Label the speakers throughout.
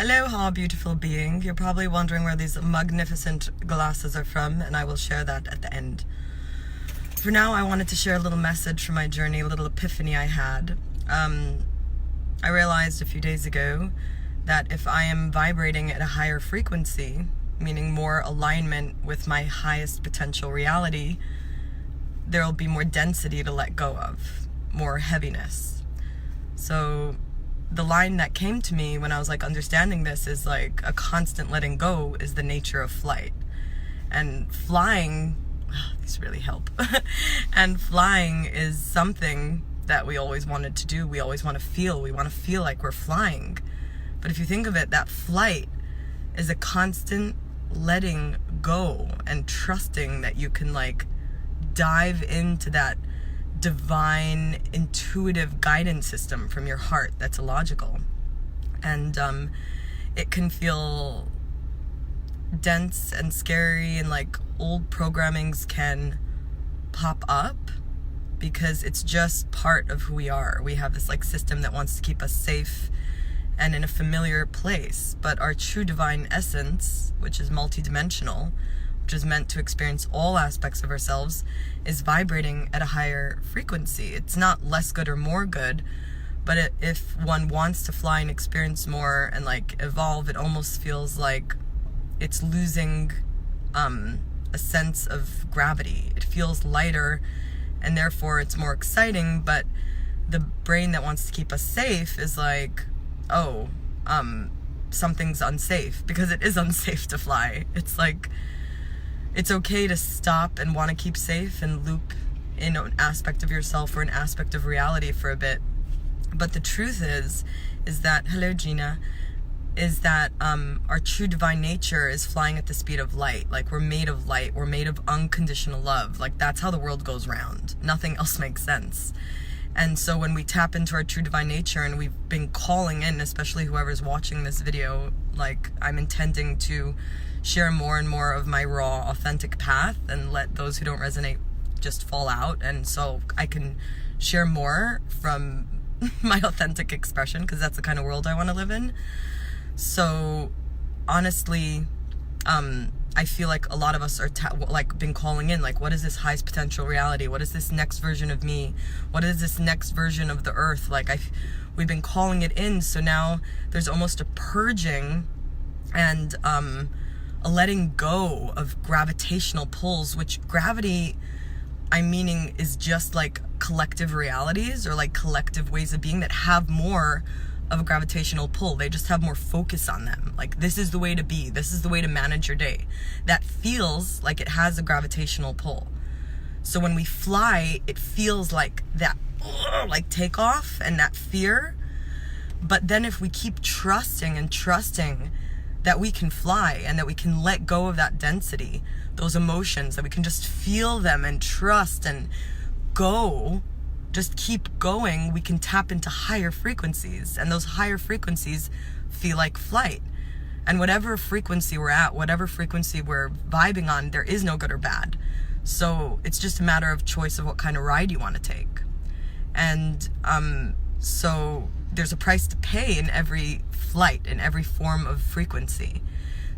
Speaker 1: Aloha, beautiful being. You're probably wondering where these magnificent glasses are from, and I will share that at the end. For now, I wanted to share a little message from my journey, a little epiphany I had. I realized a few days ago that if I am vibrating at a higher frequency, meaning more alignment with my highest potential reality, there will be more density to let go of, more heaviness. So the line that came to me when I was understanding this is a constant letting go is the nature of flight. And flying, these really help. And flying is something that we always wanted to do. We always want to feel. We want to feel like we're flying. But if you think of it, that flight is a constant letting go and trusting that you can dive into that divine intuitive guidance system from your heart that's illogical. And it can feel dense and scary, and old programmings can pop up because it's just part of who we are. We have this system that wants to keep us safe and in a familiar place, but our true divine essence, which is multidimensional, which is meant to experience all aspects of ourselves, is vibrating at a higher frequency. It's not less good or more good, but if one wants to fly and experience more and evolve, it almost feels like it's losing a sense of gravity. It feels lighter, and therefore it's more exciting, but the brain that wants to keep us safe is something's unsafe, because it is unsafe to fly. It's okay to stop and want to keep safe and loop in an aspect of yourself or an aspect of reality for a bit. But the truth is that, hello Gina, is that our true divine nature is flying at the speed of light. We're made of light. We're made of unconditional love. That's how the world goes round. Nothing else makes sense. And so when we tap into our true divine nature, and we've been calling in, especially whoever's watching this video, I'm intending to share more and more of my raw, authentic path and let those who don't resonate just fall out. And so I can share more from my authentic expression, because that's the kind of world I want to live in. So honestly, I feel like a lot of us are been calling in, what is this highest potential reality? What is this next version of me? What is this next version of the earth? We've been calling it in. So now there's almost a purging and a letting go of gravitational pulls, which gravity, I'm meaning, is just collective realities or collective ways of being that have more of a gravitational pull. They just have more focus on them. This is the way to be. This is the way to manage your day. That feels like it has a gravitational pull. So when we fly, it feels like that, takeoff and that fear. But then if we keep trusting and trusting that we can fly and that we can let go of that density, those emotions, that we can just feel them and trust and go, just keep going, we can tap into higher frequencies. And those higher frequencies feel like flight. And whatever frequency we're at, whatever frequency we're vibing on, there is no good or bad. So it's just a matter of choice of what kind of ride you want to take. And so there's a price to pay in every flight, in every form of frequency.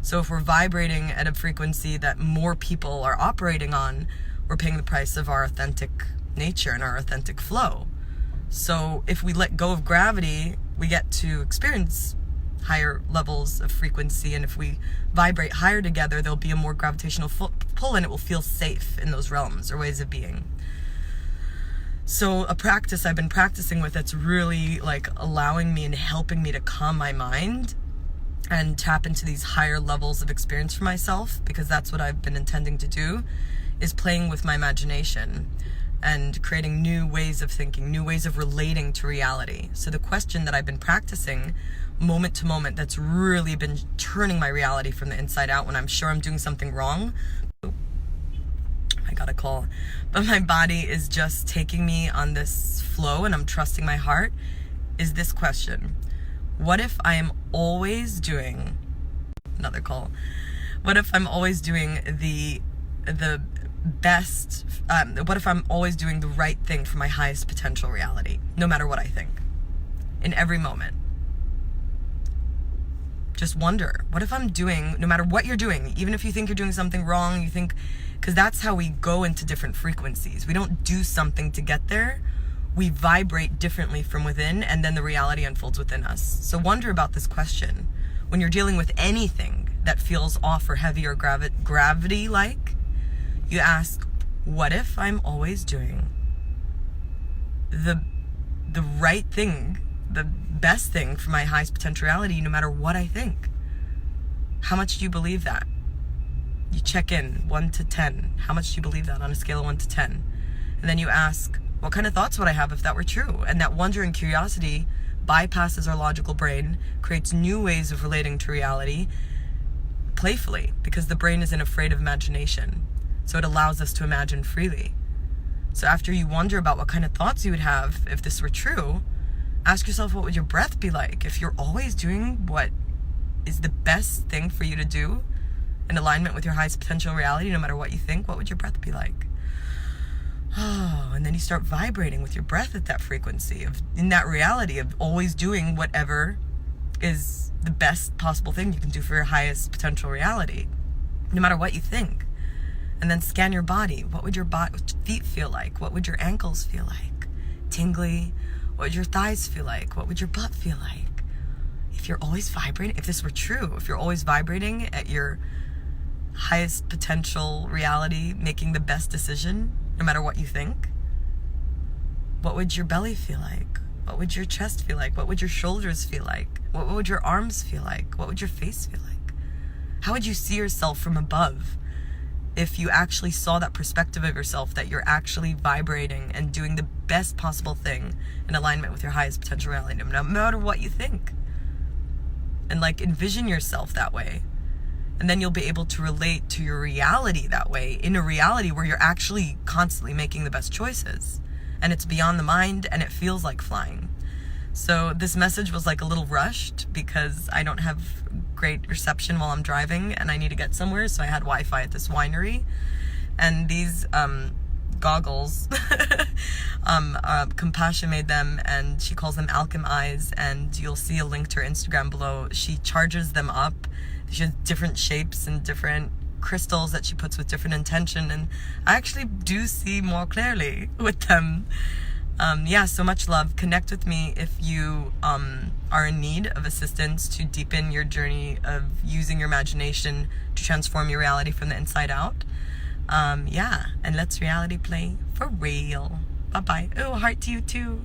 Speaker 1: So if we're vibrating at a frequency that more people are operating on, we're paying the price of our authentic nature and our authentic flow. So if we let go of gravity, we get to experience higher levels of frequency, and if we vibrate higher together, there'll be a more gravitational pull, and it will feel safe in those realms or ways of being. So a practice I've been practicing with that's really allowing me and helping me to calm my mind and tap into these higher levels of experience for myself, because that's what I've been intending to do, is playing with my imagination and creating new ways of thinking, new ways of relating to reality. So the question that I've been practicing moment to moment that's really been turning my reality from the inside out when I'm sure I'm doing something wrong, I got a call, but my body is just taking me on this flow and I'm trusting my heart, is this question: what if I am always doing, another call, what if I'm always doing the best, what if I'm always doing the right thing for my highest potential reality, no matter what I think, in every moment? Just wonder, what if I'm doing, no matter what you're doing, even if you think you're doing something wrong, because that's how we go into different frequencies. We don't do something to get there. We vibrate differently from within, and then the reality unfolds within us. So wonder about this question. When you're dealing with anything that feels off or heavy or gravity-like, you ask, what if I'm always doing the right thing, the best thing for my highest potentiality, no matter what I think? How much do you believe that? You check in 1 to 10. How much do you believe that on a scale of 1 to 10? And then you ask, what kind of thoughts would I have if that were true? And that wonder and curiosity bypasses our logical brain, creates new ways of relating to reality playfully, because the brain isn't afraid of imagination. So it allows us to imagine freely. So after you wonder about what kind of thoughts you would have if this were true, ask yourself, what would your breath be like if you're always doing what is the best thing for you to do in alignment with your highest potential reality, no matter what you think? What would your breath be like? Oh, and then you start vibrating with your breath at that frequency in that reality of always doing whatever is the best possible thing you can do for your highest potential reality, no matter what you think. And then scan your body. What would your feet feel like? What would your ankles feel like? Tingly? What would your thighs feel like? What would your butt feel like? If you're always vibrating, if this were true, if you're always vibrating at your highest potential reality, making the best decision, no matter what you think, what would your belly feel like? What would your chest feel like? What would your shoulders feel like? What would your arms feel like? What would your face feel like? How would you see yourself from above if you actually saw that perspective of yourself, that you're actually vibrating and doing the best possible thing in alignment with your highest potential reality, no matter what you think? And envision yourself that way. And then you'll be able to relate to your reality that way, in a reality where you're actually constantly making the best choices. And it's beyond the mind, and it feels like flying. So this message was a little rushed because I don't have great reception while I'm driving and I need to get somewhere. So I had Wi-Fi at this winery. And these goggles, Compassion made them, and she calls them Alchem Eyes. And you'll see a link to her Instagram below. She charges them up. She has different shapes and different crystals that she puts with different intention, and I actually do see more clearly with them. So much love. Connect with me if you are in need of assistance to deepen your journey of using your imagination to transform your reality from the inside out. And let's reality play for real. Bye-bye. Oh, heart to you too.